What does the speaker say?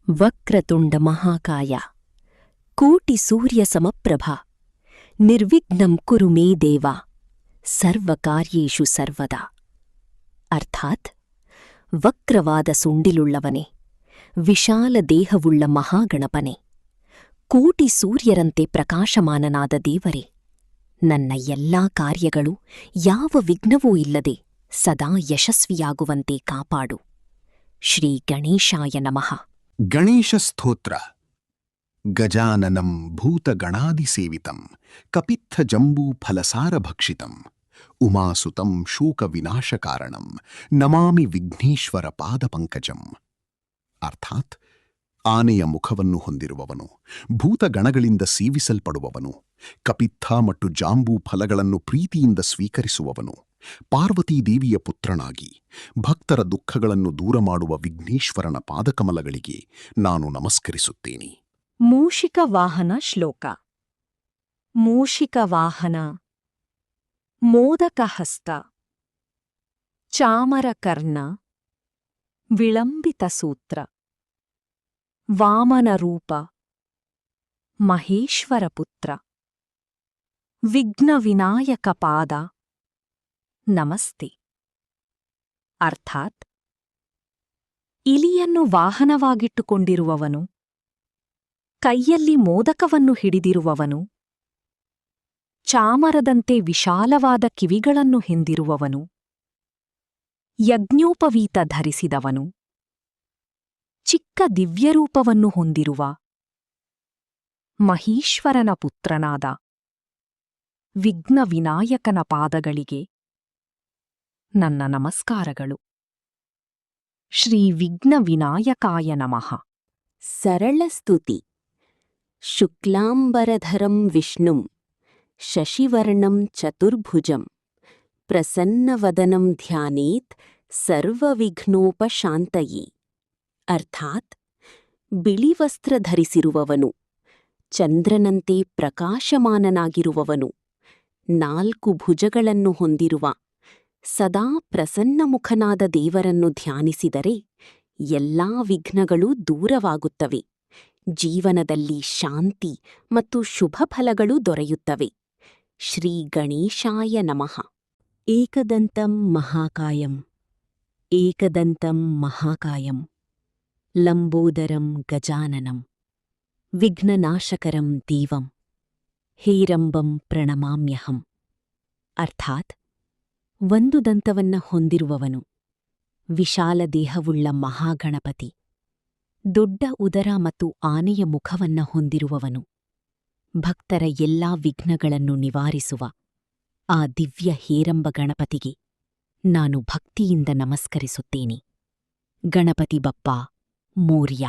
ವಕ್ರತುಂಡ ಮಹಾಕಾಯ ಕೋಟಿ ಸೂರ್ಯ ಸಮಪ್ರಭ ನಿರ್ವಿಘ್ನಂ ಕುರು ಮೇ ದೇವ ಸರ್ವಕಾರ್ಯೇಷು ಸರ್ವದಾ. ಅರ್ಥಾತ್ ವಕ್ರವಾದ ಸುಂಡಿಲುಳ್ಳವನೇ, ವಿಶಾಲ ದೇಹವುಳ್ಳ ಮಹಾಗಣಪನೆ, ಕೋಟಿ ಸೂರ್ಯರಂತೆ ಪ್ರಕಾಶಮಾನನಾದ ದೇವರೇ, ನನ್ನ ಎಲ್ಲಾ ಕಾರ್ಯಗಳು ಯಾವ ವಿಘ್ನವೂ ಇಲ್ಲದೆ ಸದಾ ಯಶಸ್ವಿಯಾಗುವಂತೆ ಕಾಪಾಡು. ಶ್ರೀ ಗಣೇಶಾಯ ನಮಃ. ಗಣೇಶ ಸ್ತೋತ್ರ. ಗಜಾನನಂ ಭೂತಗಣಾದಿಸೇವಿತಂ ಕಪಿತ್ಥ ಜಂಬೂಫಲಸಾರಭಕ್ಷಿತಂ ಉಮಾಸುತಂ ಶೋಕವಿನಾಶಕಾರಣಂ ನಮಾಮಿ ವಿಘ್ನೇಶ್ವರ ಪಾದಪಂಕಜಂ. ಅರ್ಥಾತ್ ಆನೆಯ ಮುಖವನ್ನು ಹೊಂದಿರುವವನು, ಭೂತಗಣಗಳಿಂದ ಸೇವಿಸಲ್ಪಡುವವನು, ಕಪಿತ್ಥ ಮತ್ತು ಜಾಂಬೂ ಫಲಗಳನ್ನು ಪ್ರೀತಿಯಿಂದ ಸ್ವೀಕರಿಸುವವನು, ಪಾರ್ವತೀದೇವಿಯ ಪುತ್ರನಾಗಿ ಭಕ್ತರ ದುಃಖಗಳನ್ನು ದೂರ ಮಾಡುವ ವಿಘ್ನೇಶ್ವರನ ಪಾದಕಮಲಗಳಿಗೆ ನಾನು ನಮಸ್ಕರಿಸುತ್ತೇನೆ. ಮೂಷಿಕ ವಾಹನ ಶ್ಲೋಕ. ಮೂಷಿಕ ವಾಹನ, ಮೋದಕಹಸ್ತ, ಚಾಮರಕರ್ಣ, ವಿಳಂಬಿತ ಸೂತ್ರ, ವಾಮನರೂಪ, ಮಹೇಶ್ವರ ಪುತ್ರ, ವಿಘ್ನವಿನಾಯಕ ಪಾದ ನಮಸ್ತೆ. ಅರ್ಥಾತ್ ಇಲಿಯನ್ನು ವಾಹನವಾಗಿಟ್ಟುಕೊಂಡಿರುವವನು, ಕೈಯಲ್ಲಿ ಮೋದಕವನ್ನು ಹಿಡಿದಿರುವವನು, ಚಾಮರದಂತೆ ವಿಶಾಲವಾದ ಕಿವಿಗಳನ್ನು ಹೊಂದಿರುವವನು, ಯಜ್ಞೋಪವೀತ ಧರಿಸಿದವನು, ಚಿಕ್ಕ ದಿವ್ಯರೂಪವನ್ನು ಹೊಂದಿರುವ ಮಹೀಶ್ವರನ ಪುತ್ರನಾದ ವಿಘ್ನವಿನಾಯಕನ ಪಾದಗಳಿಗೆ ನನ್ನ ನಮಸ್ಕಾರಗಳು. ಶ್ರೀ ವಿಘ್ನವಿನಾಯಕಾಯ ನಮಃ. ಸರಳ ಸ್ತುತಿ. ಶುಕ್ಲಾಂಬರಧರಂ ವಿಷ್ಣುಂ ಶಶಿವರ್ಣಂ ಚತುರ್ಭುಜಂ ಪ್ರಸನ್ನವದನಂ ಧ್ಯಾನೇತ್ ಸರ್ವವಿಘ್ನೋಪಶಾಂತಯೇ. ಅರ್ಥಾತ್ ಬಿಳಿ ವಸ್ತ್ರ ಧರಿಸಿರುವವನು, ಚಂದ್ರನಂತೆ ಪ್ರಕಾಶಮಾನನಾಗಿರುವವನು, 4 ಭುಜಗಳನ್ನು ಹೊಂದಿರುವ ಸದಾ ಪ್ರಸನ್ನಮುಖನಾದ ದೇವರನ್ನು ಧ್ಯಾನಿಸಿದರೆ ಎಲ್ಲಾ ವಿಘ್ನಗಳೂ ದೂರವಾಗುತ್ತವೆ, ಜೀವನದಲ್ಲಿ ಶಾಂತಿ ಮತ್ತು ಶುಭ ಫಲಗಳು ದೊರೆಯುತ್ತವೆ. ಶ್ರೀ ಗಣೇಶಾಯ ನಮಃ. ಏಕದಂತಂ ಮಹಾಕಾಯಂ ಏಕದಂತಂ ಮಹಾಕಾಯಂ ಲಂಬೋದರಂ ಗಜಾನನಂ ವಿಘ್ನನಾಶಕರಂ ದೇವಂ ಹೇರಂಬಂ ಪ್ರಣಮಾಮ್ಯಹಂ. ಅರ್ಥಾತ್ ಒಂದು ದಂತವನ್ನ ಹೊಂದಿರುವವನು, ವಿಶಾಲ ದೇಹವುಳ್ಳ ಮಹಾಗಣಪತಿ, ದೊಡ್ಡ ಉದರ ಮತ್ತು ಆನೆಯ ಮುಖವನ್ನ ಹೊಂದಿರುವವನು, ಭಕ್ತರ ಎಲ್ಲಾ ವಿಘ್ನಗಳನ್ನು ನಿವಾರಿಸುವ ಆ ದಿವ್ಯ ಹೇರಂಬ ಗಣಪತಿಗೆ ನಾನು ಭಕ್ತಿಯಿಂದ ನಮಸ್ಕರಿಸುತ್ತೇನೆ. ಗಣಪತಿ ಬಪ್ಪ ಮೋರ್ಯ.